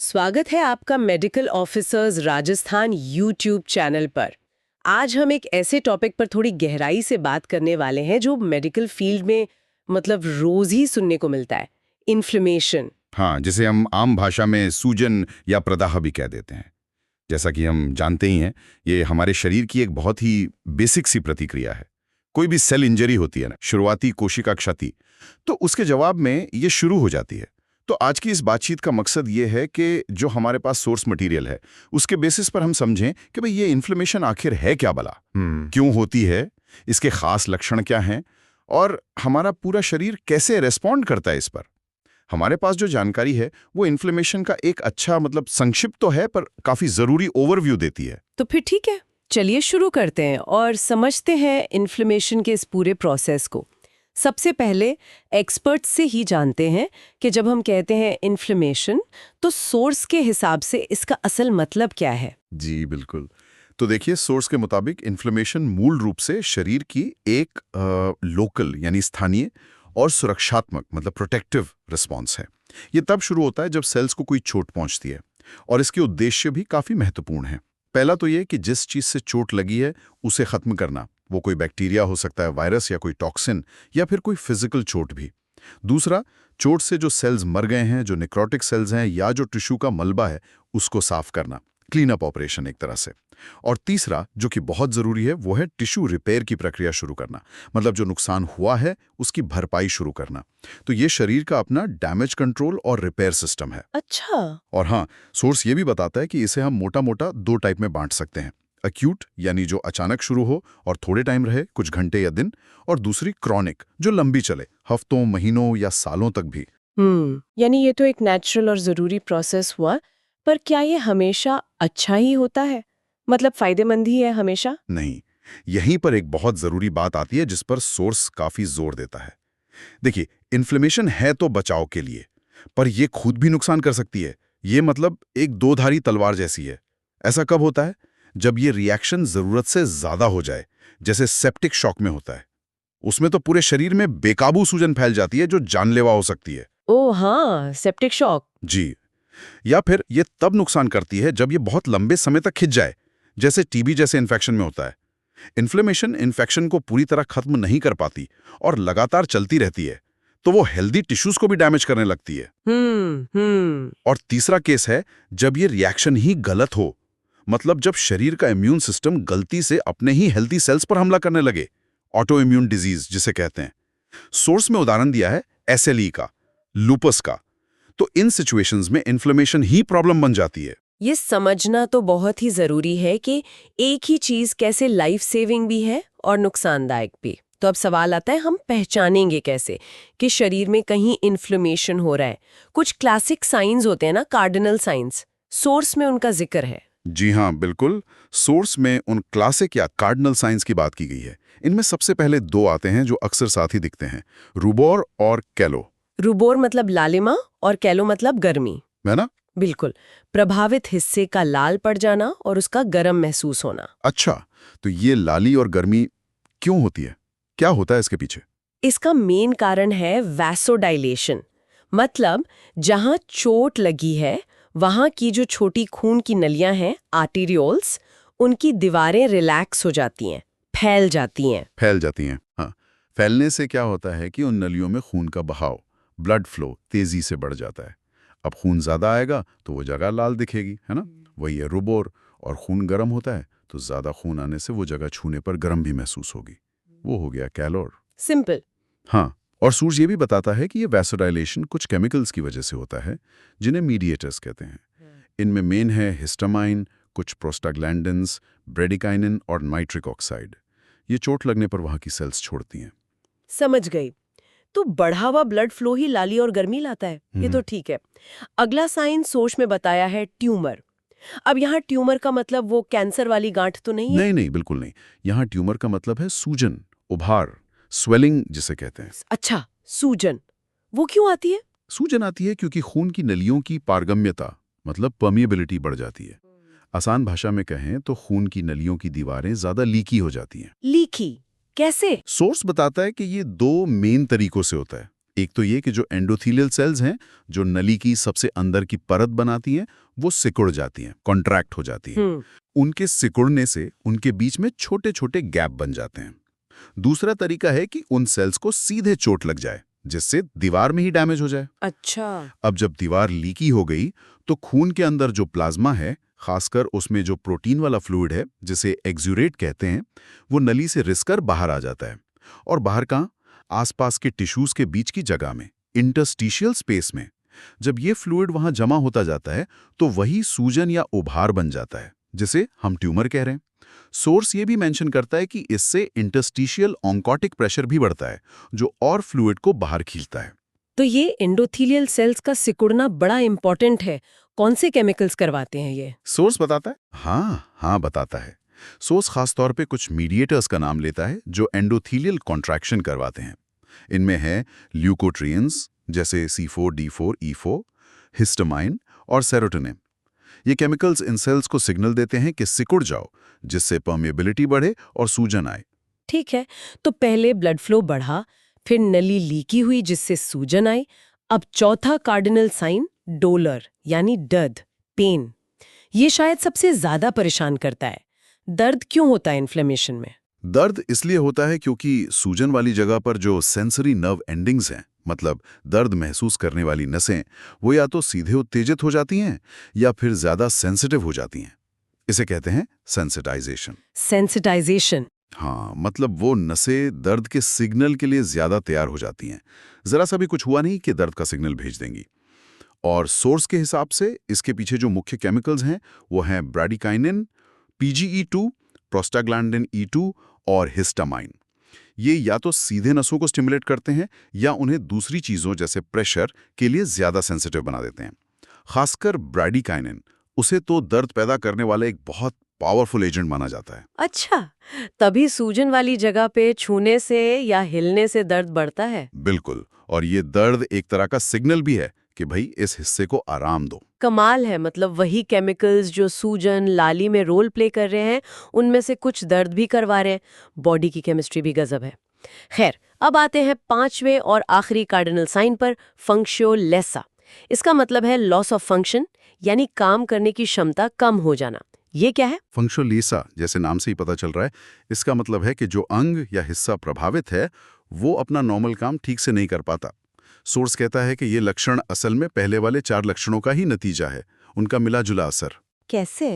स्वागत है आपका medical officers Rajasthan YouTube channel पर। आज हम एक ऐसे टॉपिक पर थोड़ी गहराई से बात करने वाले हैं जो मेडिकल फील्ड में रोज ही सुनने को मिलता है, इन्फ्लेमेशन। हाँ, जिसे हम आम भाषा में सूजन या प्रदाह भी कह देते हैं। जैसा कि हम जानते ही हैं, ये हमारे शरीर की एक बहुत ही बेसिक सी प्रतिक्रिया है। कोई भी सेल इंजरी होती है ना, शुरुआती कोशिका क्षति, तो उसके जवाब में ये शुरू हो जाती है। तो आज की इस बातचीत का मकसद ये है कि जो हमारे पास सोर्स मटेरियल है, उसके बेसिस पर हम समझें कि भाई ये इन्फ्लेमेशन आखिर है क्या भला, क्यों होती है, इसके खास लक्षण क्या हैं और हमारा पूरा शरीर कैसे रेस्पॉन्ड करता है इस पर। हमारे पास जो जानकारी है वो इन्फ्लेमेशन का एक अच्छा संक्षिप्त तो है, पर काफी जरूरी ओवरव्यू देती है। तो फिर ठीक है, चलिए शुरू करते हैं और समझते हैं इन्फ्लेमेशन के इस पूरे प्रोसेस को। सबसे पहले एक्सपर्ट से ही जानते हैं कि जब हम कहते हैं इन्फ्लेमेशन, तो सोर्स के हिसाब से इसका असल मतलब क्या है। जी बिल्कुल। तो देखिए, सोर्स के मुताबिक इन्फ्लेमेशन मूल रूप से शरीर की एक लोकल यानी स्थानीय और सुरक्षात्मक प्रोटेक्टिव रिस्पॉन्स है। ये तब शुरू होता है जब सेल्स को कोई चोट पहुंचती है, और इसके उद्देश्य भी काफी महत्वपूर्ण है। पहला तो ये कि जिस चीज से चोट लगी है उसे खत्म करना। वो कोई बैक्टीरिया हो सकता है, वायरस या कोई टॉक्सिन, या फिर कोई फिजिकल चोट भी। दूसरा, चोट से जो सेल्स मर गए हैं, जो नेक्रोटिक सेल्स हैं या जो टिश्यू का मलबा है, उसको साफ करना, क्लीन अप ऑपरेशन एक तरह से। और तीसरा, जो कि बहुत जरूरी है, वो है टिश्यू रिपेयर की प्रक्रिया शुरू करना, जो नुकसान हुआ है उसकी भरपाई शुरू करना। तो ये शरीर का अपना डैमेज कंट्रोल और रिपेयर सिस्टम है। अच्छा। और हाँ, सोर्स ये भी बताता है कि इसे हम मोटा मोटा दो टाइप में बांट सकते हैं। अक्यूट यानी जो अचानक शुरू हो और थोड़े टाइम रहे, कुछ घंटे या दिन, और दूसरी क्रॉनिक जो लंबी चले, हफ्तों, महीनों या सालों तक भी। यानी ये तो एक नेचुरल और जरूरी प्रोसेस हुआ, पर क्या ये हमेशा अच्छा ही होता है? फायदेमंद ही है हमेशा? नहीं, यहीं पर एक बहुत जरूरी बात आती है जिस पर सोर्स काफी जोर देता है। देखिए, इन्फ्लेमेशन है तो बचाव के लिए, पर यह खुद भी नुकसान कर सकती है। ये एक दो-धारी तलवार जैसी है। ऐसा कब होता है? जब ये रिएक्शन जरूरत से ज्यादा हो जाए, जैसे सेप्टिक शॉक में होता है। उसमें तो पूरे शरीर में बेकाबू सूजन फैल जाती है जो जानलेवा हो सकती है। ओह हाँ, सेप्टिक शॉक। जी। या फिर ये तब नुकसान करती है जब ये बहुत लंबे समय तक खिंच जाए, जैसे टीबी जैसे इन्फेक्शन में होता है। इन्फ्लेमेशन इन्फेक्शन को पूरी तरह खत्म नहीं कर पाती और लगातार चलती रहती है, तो वो हेल्दी टिश्यूज को भी डैमेज करने लगती है। और तीसरा केस है जब ये रिएक्शन ही गलत हो, जब शरीर का इम्यून सिस्टम गलती से अपने ही हेल्दी सेल्स पर हमला करने लगे, ऑटो इम्यून डिजीज जिसे कहते हैं। सोर्स में उदाहरण दिया है एसएलई का, लूपस का। तो इन सिचुएशंस में इन्फ्लेमेशन ही प्रॉब्लम बन जाती है। ये समझना तो बहुत ही जरूरी है कि एक ही चीज कैसे लाइफ सेविंग भी है और नुकसानदायक भी। तो अब सवाल आता है, हम पहचानेंगे कैसे कि शरीर में कहीं इन्फ्लेमेशन हो रहा है? कुछ क्लासिक साइंस होते हैं ना, कार्डिनल साइंस, सोर्स में उनका जिक्र है। जी हाँ, बिल्कुल। सोर्स में उन क्लासिक या कार्डिनल साइंस की बात की गई है। इनमें सबसे पहले दो आते हैं जो अक्सर साथ ही दिखते हैं, रूबोर और कैलो। रूबोर लालिमा और कैलो गर्मी, है ना? बिल्कुल। प्रभावित हिस्से का लाल पड़ जाना और उसका गर्म महसूस होना। अच्छा, तो ये लाली और गर्मी क्यों होती है? क्या होता है इसके पीछे? इसका मेन कारण है वैसोडाइलेशन। जहां चोट लगी है, वहां की जो छोटी खून की नलियां हैं, आर्टेरियोल्स, उनकी दीवारें रिलैक्स हो जाती हैं, फैल जाती हैं। हाँ। फैलने से क्या होता है कि उन नलियों में खून का बहाव, ब्लड फ्लो तेजी से बढ़ जाता है। अब खून ज्यादा आएगा तो वो जगह लाल दिखेगी, है ना? वही है रूबोर। और खून गर्म होता है तो ज्यादा खून आने से वो जगह छूने पर गर्म भी महसूस होगी। वो हो गया कैलोर। सिंपल। हाँ, और सूर्य ये भी बताता है कि ये वैसोडाइलेशन कुछ केमिकल्स की वजह से होता है, जिन्हें मीडिएटर्स कहते हैं। इनमें मेन है हिस्टामाइन, कुछ प्रोस्टाग्लैंडिन्स, ब्रेडिकाइनिन और नाइट्रिक ऑक्साइड। ये चोट लगने पर वहां की सेल्स छोड़ती हैं। समझ गई। तो बढ़ा हुआ ब्लड फ्लो ही लाली और गर्मी लाता है, ये तो ठीक है। अगला साइन सोच में बताया है ट्यूमर। अब यहाँ ट्यूमर का वो कैंसर वाली गांठ तो नहीं है? नहीं नहीं, बिल्कुल नहीं। यहाँ ट्यूमर का मतलब है सूजन, उभार, स्वेलिंग जिसे कहते हैं। अच्छा, सूजन। वो क्यों आती है? सूजन आती है क्योंकि खून की नलियों की पारगम्यता परमिएबिलिटी बढ़ जाती है। आसान भाषा में कहें तो खून की नलियों की दीवारें ज्यादा लीकी हो जाती हैं। लीकी कैसे? सोर्स बताता है कि ये दो मेन तरीकों से होता है। एक तो ये कि जो एंडोथीलियल सेल्स हैं, जो नली की सबसे अंदर की परत बनाती हैं, वो सिकुड़ जाती हैं, कॉन्ट्रैक्ट हो जाती हैं। उनके सिकुड़ने से उनके बीच में छोटे छोटे गैप बन जाते हैं। दूसरा तरीका है कि उन सेल्स को सीधे चोट लग जाए, जिससे दीवार में ही डैमेज हो जाए। अच्छा। अब जब दीवार लीकी हो गई तो खून के अंदर जो प्लाज्मा है, खासकर उसमें जो प्रोटीन वाला फ्लूइड है जिसे एक्सुरेट कहते हैं, वो नली से रिसकर बाहर आ जाता है। और बाहर कहाँ? आसपास के टिश्यूज के बीच की जगह में, इंटरस्टिशियल स्पेस में। जब ये फ्लूइड वहां जमा होता जाता है तो वही सूजन या उभार बन जाता है, जिसे हम ट्यूमर कह रहे हैं। सोर्स ये भी मेंशन करता है कि इससे इंटरस्टिशियल ऑन्कोटिक प्रेशर भी बढ़ता है, जो और फ्लूइड को बाहर खींचता है। तो ये एंडोथीलियल सेल्स का सिकुड़ना बड़ा इंपॉर्टेंट है। कौन से केमिकल्स करवाते हैं ये? सोर्स बताता है? हाँ बताता है। सोर्स खासतौर पे कुछ मीडिएटर्स का नाम लेता है जो एंडोथीलियल कॉन्ट्रैक्शन करवाते हैं। इनमें है ल्यूकोट्रिएंस जैसे C4D4E4, हिस्टामाइन और सेरोटोनिन। ये केमिकल्स इन सेल्स को सिग्नल देते हैं कि सिकुड़ जाओ, जिससे परमेबिलिटी बढ़े और सूजन आए। ठीक है, तो पहले ब्लड फ्लो बढ़ा, फिर नली लीकी हुई जिससे सूजन आई। अब चौथा कार्डिनल साइन डोलर यानी दर्द, पेन। ये शायद सबसे ज्यादा परेशान करता है। दर्द क्यों होता है इन्फ्लेमेशन में? दर्द इसलिए होता है क्योंकि सूजन वाली जगह पर जो सेंसरी नर्व एंडिंग्स हैं, मतलब दर्द महसूस करने वाली नसें, वो या तो सीधे उत्तेजित हो जाती हैं या फिर ज्यादा सेंसिटिव हो जाती हैं। इसे कहते हैं सेंसिटाइजेशन। सेंसिटाइजेशन। हाँ, मतलब वो नसें दर्द के सिग्नल के लिए ज्यादा तैयार हो जाती हैं। जरा सा भी कुछ हुआ नहीं कि दर्द का सिग्नल भेज देंगी। और सोर्स के हिसाब से इसके पीछे जो मुख्य केमिकल्स हैं वो हैं ब्रैडिकाइनिन, PGE2, प्रोस्टाग्लैंडिन E2 और हिस्टामाइन। ये या तो सीधे नसों को स्टिमुलेट करते हैं या उन्हें दूसरी चीज़ों जैसे प्रेशर के लिए ज़्यादा सेंसिटिव बना देते हैं। खासकर ब्रैडिकाइनिन, उसे तो दर्द पैदा करने वाला एक बहुत पावरफुल एजेंट माना जाता है। अच्छा, तभी सूजन वाली जगह पे छूने से या हिलने से दर्द बढ़ता है? बिल्कुल, और ये दर्द एक तरह का सिग्नल भी है कि भाई इस हिस्से को आराम दो। कमाल है, मतलब वही केमिकल्स जो सूजन लाली में रोल प्ले कर रहे हैं, उनमें से कुछ दर्द भी करवा रहे हैं। बॉडी की केमिस्ट्री भी गजब है। खैर, अब आते हैं पांचवें और आखिरी कार्डिनल साइन पर, फंक्शियोलेसा। इसका मतलब है लॉस ऑफ फंक्शन, यानी काम करने की क्षमता कम हो जाना। ये क्या है? फंक्शियोलेसा, जैसे नाम से ही पता चल रहा है, इसका मतलब है कि जो अंग या हिस्सा प्रभावित है वो अपना नॉर्मल काम ठीक से नहीं कर पाता। सोर्स कहता है कि ये लक्षण असल में पहले वाले 4 लक्षणों का ही नतीजा है, उनका मिला जुला असर। कैसे?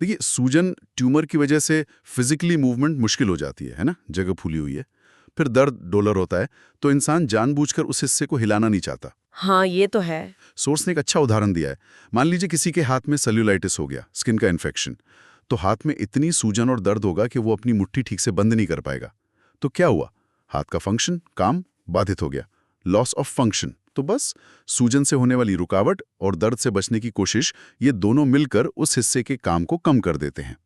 देखिए, सूजन ट्यूमर की वजह से फिजिकली मूवमेंट मुश्किल हो जाती है ना, जगह फूली हुई है। फिर दर्द डोलर होता है तो इंसान जानबूझकर उस हिस्से को हिलाना नहीं चाहता। हाँ, ये तो है। सोर्स ने एक अच्छा उदाहरण दिया है। मान लीजिए किसी के हाथ में सेल्यूलाइटिस हो गया, स्किन का इन्फेक्शन, तो हाथ में इतनी सूजन और दर्द होगा कि वो अपनी मुट्ठी ठीक से बंद नहीं कर पाएगा। तो क्या हुआ? हाथ का फंक्शन, काम बाधित हो गया, लॉस ऑफ फंक्शन। तो बस सूजन से होने वाली रुकावट और दर्द से बचने की कोशिश, ये दोनों मिलकर उस हिस्से के काम को कम कर देते हैं।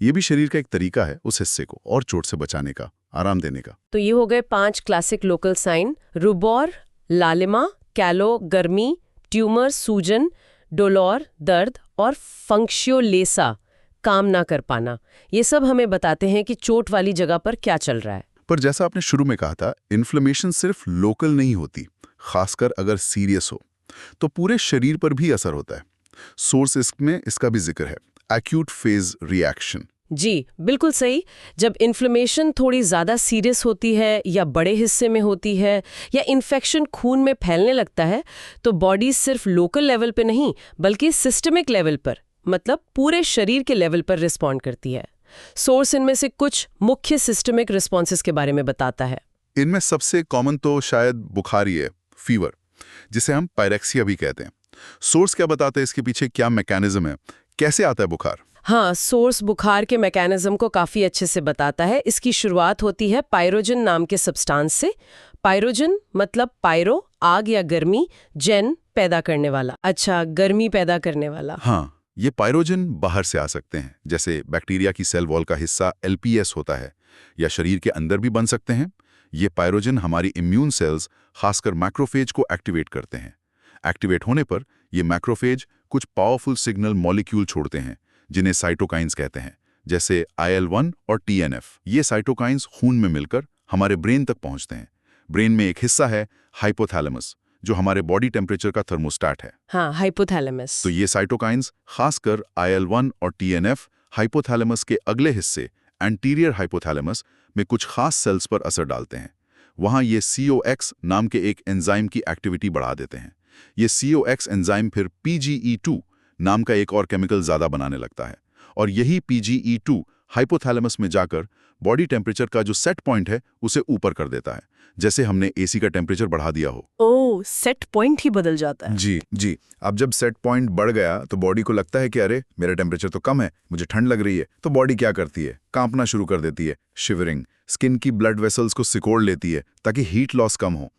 ये भी शरीर का एक तरीका है उस हिस्से को और चोट से बचाने का, आराम देने का। तो ये हो गए 5 क्लासिक लोकल साइन: रुबॉर, लालिमा, कैलो गर्मी, ट्यूमर सूजन, डोलोर दर्द और फंक्शियोलेसा काम ना कर पाना। ये सब हमें बताते हैं कि चोट वाली जगह पर क्या चल रहा है। पर जैसा आपने शुरू में कहा था, इन्फ्लेमेशन सिर्फ लोकल नहीं होती, खासकर अगर सीरियस हो तो पूरे शरीर पर भी असर होता है। सोर्स इसमें इसका भी जिक्र है, एक्यूट फेज रिएक्शन। जी, बिल्कुल सही। जब इन्फ्लेमेशन थोड़ी ज़्यादा सीरियस होती है या बड़े हिस्से में होती है या इन्फेक्शन खून में फैलने लगता है, तो बॉडी सिर्फ लोकल लेवल पे नहीं बल्कि सिस्टमिक लेवल पर, मतलब पूरे शरीर के लेवल पर रिस्पॉन्ड करती है। सोर्स इनमें से कुछ मुख्य सिस्टमिक रिस्पॉन्सेस के बारे में बताता है। इनमें सबसे कॉमन तो शायद बुखार ही है, फीवर, जिसे हम पायरेक्सिया भी कहते हैं। सोर्स क्या बताते हैं इसके पीछे क्या मैकेनिज्म है, कैसे आता है बुखार? हाँ, सोर्स बुखार के मैकेनिज्म को काफ़ी अच्छे से बताता है। इसकी शुरुआत होती है पायरोजन नाम के सब्सटेंस से। पायरोजन मतलब पायरो आग या गर्मी, जेन पैदा करने वाला। अच्छा, गर्मी पैदा करने वाला। हाँ, ये पायरोजन बाहर से आ सकते हैं, जैसे बैक्टीरिया की सेल वॉल का हिस्सा LPS होता है, या शरीर के अंदर भी बन सकते हैं। ये पायरोजन हमारी इम्यून सेल्स, खासकर मैक्रोफेज को एक्टिवेट करते हैं। एक्टिवेट होने पर ये मैक्रोफेज कुछ पावरफुल सिग्नल मॉलिक्यूल छोड़ते हैं जिन्हें साइटोकाइंस कहते हैं, जैसे IL-1 और TNF। ये साइटोकाइंस खून में मिलकर हमारे ब्रेन तक पहुंचते हैं। ब्रेन में एक हिस्सा है हाइपोथैलेमस, जो हमारे बॉडी टेम्परेचर का थर्मोस्टैट है। हाँ, हाइपोथैलेमस। तो ये साइटोकाइंस, खासकर IL-1 और TNF, हाइपोथैलेमस के अगले हिस्से एंटीरियर हाइपोथैलेमस में कुछ खास सेल्स पर असर डालते हैं। वहाँ ये COX नाम के एक एंजाइम की एक्टिविटी बढ़ा देते हैं। ये COX एंजाइम फिर PGE2 नाम का एक और केमिकल ज़्यादा बनाने लगता है, और यही PGE2 हाइपोथैलेमस में जाकर बॉडी टेम्परेचर का जो सेट पॉइंट है उसे ऊपर कर देता है, जैसे हमने AC का टेम्परेचर बढ़ा दिया हो। ओह, सेट पॉइंट ही बदल जाता है। जी। अब जब सेट पॉइंट बढ़ गया तो बॉडी को लगता है कि अरे मेरा टेम्परेचर तो कम है, मुझे ठंड लग रही है। तो बॉडी क्या करती है? कांपना शुरू कर देती है, शिवरिंग, स्किन की ब्लड वेसल्स को सिकोड़ लेती है ताकि हीट लॉस कम हो।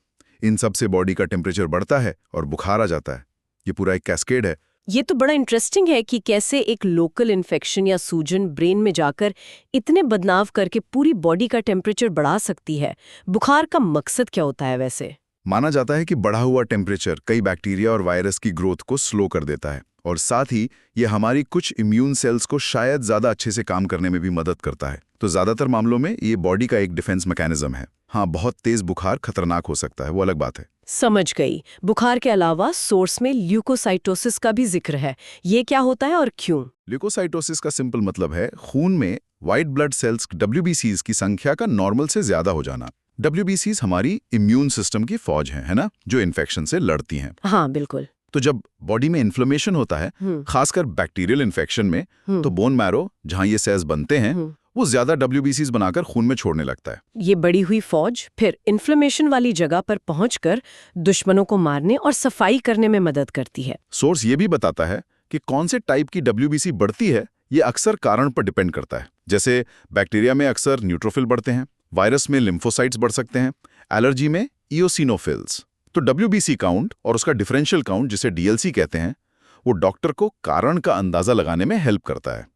इन सब से बॉडी का टेम्परेचर बढ़ता है और बुखार आ जाता है। ये पूरा एक कैस्केड है। ये तो बड़ा इंटरेस्टिंग है कि कैसे एक लोकल इन्फेक्शन या सूजन ब्रेन में जाकर इतने बदलाव करके पूरी बॉडी का टेम्परेचर बढ़ा सकती है। बुखार का मकसद क्या होता है वैसे? माना जाता है कि बढ़ा हुआ टेम्परेचर कई बैक्टीरिया और वायरस की ग्रोथ को स्लो कर देता है, और साथ ही ये हमारी कुछ इम्यून सेल्स को शायद ज़्यादा अच्छे से काम करने में भी मदद करता है। तो ज़्यादातर मामलों में ये बॉडी का एक डिफेंस मैकेनिज्म है। हाँ, बहुत तेज बुखार खतरनाक हो सकता है, वो अलग बात है। समझ गई। बुखार के अलावा सोर्स में ल्यूकोसाइटोसिस का भी जिक्र है। ये क्या होता है और क्यों? ल्यूकोसाइटोसिस का सिंपल मतलब है खून में व्हाइट ब्लड सेल्स WBCs की संख्या का नॉर्मल से ज्यादा हो जाना। WBCs हमारी इम्यून सिस्टम की फौज है ना, जो इन्फेक्शन से लड़ती हैं। हाँ, बिल्कुल। तो जब बॉडी में इन्फ्लेमेशन होता है, खासकर बैक्टीरियल इन्फेक्शन में, तो बोन मैरो जहां ये सेल्स बनते हैं वो ज्यादा WBCs बनाकर खून में छोड़ने लगता है। ये बड़ी हुई फौज फिर इन्फ्लेमेशन वाली जगह पर पहुंचकर दुश्मनों को मारने और सफाई करने में मदद करती है। सोर्स ये भी बताता है कि कौन से टाइप की WBC बढ़ती है, ये अक्सर कारण पर डिपेंड करता है। जैसे बैक्टीरिया में अक्सर न्यूट्रोफिल बढ़ते हैं, वायरस में लिम्फोसाइट्स बढ़ सकते हैं, एलर्जी में इओसिनोफिल्स। तो WBC काउंट और उसका डिफरेंशियल काउंट, जिसे DLC कहते हैं, वो डॉक्टर को कारण का अंदाजा लगाने में हेल्प करता है।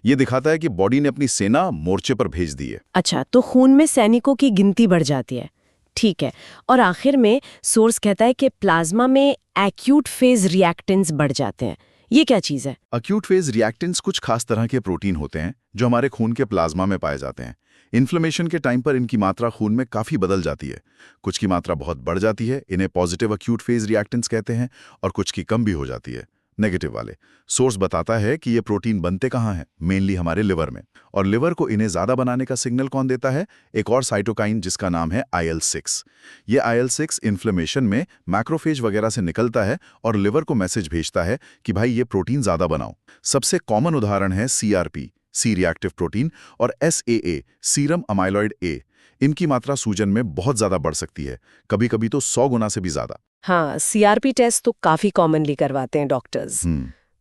ये दिखाता है कि बॉडी ने अपनी सेना मोर्चे पर भेज दी है। अच्छा, तो खून में सैनिकों की गिनती बढ़ जाती है। ठीक है। और आखिर में सोर्स कहता है कि प्लाज्मा में एक्यूट फेज रिएक्टेंट्स बढ़ जाते हैं। ये क्या चीज है? एक्यूट फेज रिएक्टेंट्स कुछ खास तरह के प्रोटीन होते हैं जो हमारे खून के प्लाज्मा में पाए जाते हैं। इन्फ्लेमेशन के टाइम पर इनकी मात्रा खून में काफी बदल जाती है। कुछ की मात्रा बहुत बढ़ जाती है, इन्हें पॉजिटिव एक्यूट फेज रिएक्टेंट्स कहते हैं, और कुछ की कम भी हो जाती है, नेगेटिव वाले। सोर्स बताता है कि ये प्रोटीन बनते कहाँ हैं, मेनली हमारे लिवर में। और लिवर को इन्हें ज्यादा बनाने का सिग्नल कौन देता है? एक और साइटोकाइन जिसका नाम है IL-6। ये IL-6 इन्फ्लेमेशन में मैक्रोफेज वगैरह से निकलता है और लिवर को मैसेज भेजता है कि भाई ये प्रोटीन ज्यादा बनाओ। सबसे कॉमन उदाहरण है CRP, सी रिएक्टिव प्रोटीन, और SAA, सीरम अमाइलॉइड A। इनकी मात्रा सूजन में बहुत ज्यादा बढ़ सकती है, कभी कभी तो 100 गुना से भी ज्यादा। हाँ, CRP टेस्ट तो काफी कॉमनली करवाते हैं डॉक्टर्स।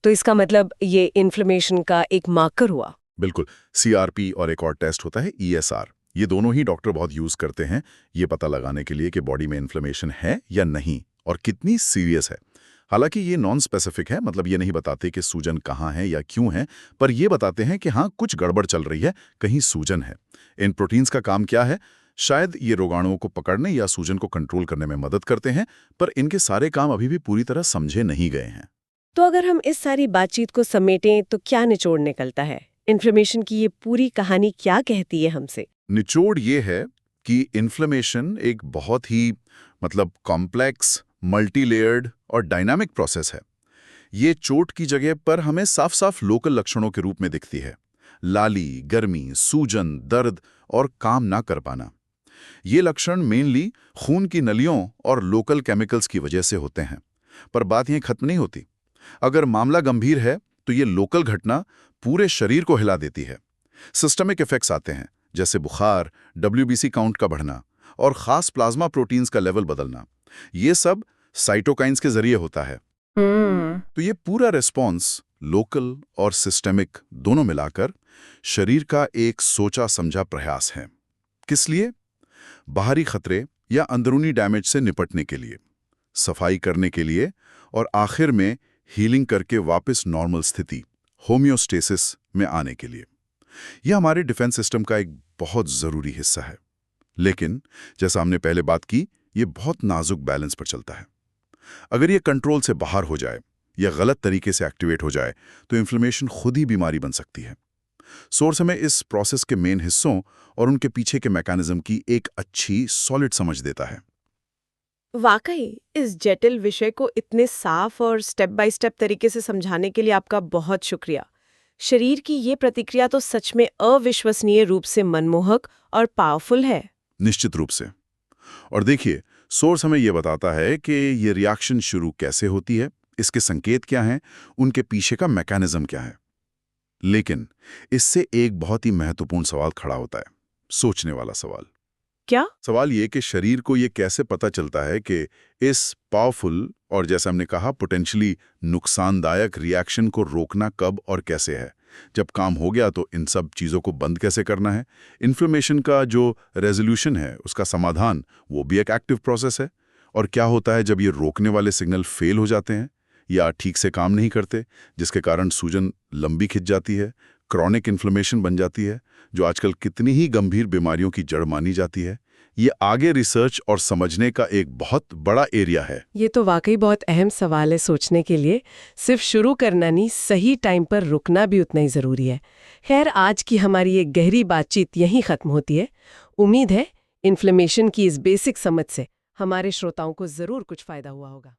तो इसका मतलब ये इन्फ्लेमेशन का एक मार्कर हुआ। बिल्कुल। CRP और एक और टेस्ट होता है ESR। ये दोनों ही डॉक्टर बहुत यूज करते हैं, ये पता लगाने के लिए कि बॉडी में इन्फ्लेमेशन है या नहीं और कितनी सीरियस है। हालांकि ये नॉन स्पेसिफिक है, मतलब ये नहीं बताते कि सूजन कहाँ है या क्यों है, पर ये बताते हैं कि हाँ, कुछ गड़बड़ चल रही है, कहीं सूजन है। इन प्रोटीन्स का काम क्या है? शायद ये रोगाणुओं को पकड़ने या सूजन को कंट्रोल करने में मदद करते हैं, पर इनके सारे काम अभी भी पूरी तरह समझे नहीं गए हैं। तो अगर हम इस सारी बातचीत को समेटें तो क्या निचोड़ निकलता है? इन्फ्लेमेशन की ये पूरी कहानी क्या कहती है हमसे? निचोड़ ये है कि इन्फ्लेमेशन एक बहुत ही कॉम्प्लेक्स, मल्टीलेयर्ड और डायनामिक प्रोसेस है। ये चोट की जगह पर हमें साफ साफ लोकल लक्षणों के रूप में दिखती है। लाली, गर्मी, सूजन, दर्द और काम ना कर पाना। ये लक्षण मेनली खून की नलियों और लोकल केमिकल्स की वजह से होते हैं। पर बात यहीं खत्म नहीं होती। अगर मामला गंभीर है तो ये लोकल घटना पूरे शरीर को हिला देती है। सिस्टमिक इफेक्ट्स आते हैं, जैसे बुखार, WBC काउंट का बढ़ना और खास प्लाज्मा प्रोटीन्स का लेवल बदलना। ये सब साइटोकाइंस के जरिए होता है। तो ये पूरा रिस्पॉन्स, लोकल और सिस्टेमिक दोनों मिलाकर, शरीर का एक सोचा समझा प्रयास है। किस लिए? बाहरी खतरे या अंदरूनी डैमेज से निपटने के लिए, सफाई करने के लिए, और आखिर में हीलिंग करके वापस नॉर्मल स्थिति, होम्योस्टेसिस में आने के लिए। यह हमारे डिफेंस सिस्टम का एक बहुत जरूरी हिस्सा है। लेकिन जैसा हमने पहले बात की, ये बहुत नाजुक बैलेंस पर चलता है। अगर ये कंट्रोल से बाहर हो जाए या गलत तरीके से एक्टिवेट हो जाए तो इन्फ्लेमेशन खुद ही बीमारी बन सकती है। सोर्स हमें इस प्रोसेस के मेन हिस्सों और उनके पीछे के मैकेनिज्म की एक अच्छी सॉलिड समझ देता है। वाकई इस जटिल विषय को इतने साफ और स्टेप बाय स्टेप तरीके से समझाने के लिए आपका बहुत शुक्रिया। शरीर की ये प्रतिक्रिया तो सच में अविश्वसनीय रूप से मनमोहक और पावरफुल है। निश्चित रूप से। और देखिए, सोर्स हमें यह बताता है कि ये रिएक्शन शुरू कैसे होती है, इसके संकेत क्या हैं, उनके पीछे का मैकेनिज्म क्या है। लेकिन इससे एक बहुत ही महत्वपूर्ण सवाल खड़ा होता है, सोचने वाला सवाल। क्या? सवाल ये कि शरीर को ये कैसे पता चलता है कि इस पावरफुल और जैसा हमने कहा पोटेंशियली नुकसानदायक रिएक्शन को रोकना कब और कैसे है। जब काम हो गया तो इन सब चीज़ों को बंद कैसे करना है। इन्फ्लेमेशन का जो रेजोल्यूशन है, उसका समाधान, वो भी एक एक्टिव प्रोसेस है। और क्या होता है जब ये रोकने वाले सिग्नल फेल हो जाते हैं या ठीक से काम नहीं करते, जिसके कारण सूजन लंबी खिंच जाती है, क्रॉनिक इन्फ्लेमेशन बन जाती है, जो आजकल कितनी ही गंभीर बीमारियों की जड़ मानी जाती है। ये आगे रिसर्च और समझने का एक बहुत बड़ा एरिया है। ये तो वाकई बहुत अहम सवाल है सोचने के लिए। सिर्फ शुरू करना नहीं, सही टाइम पर रुकना भी उतना ही जरूरी है। खैर, आज की हमारी ये गहरी बातचीत यहीं खत्म होती है। उम्मीद है इन्फ्लेमेशन की इस बेसिक समझ से हमारे श्रोताओं को जरूर कुछ फायदा हुआ होगा।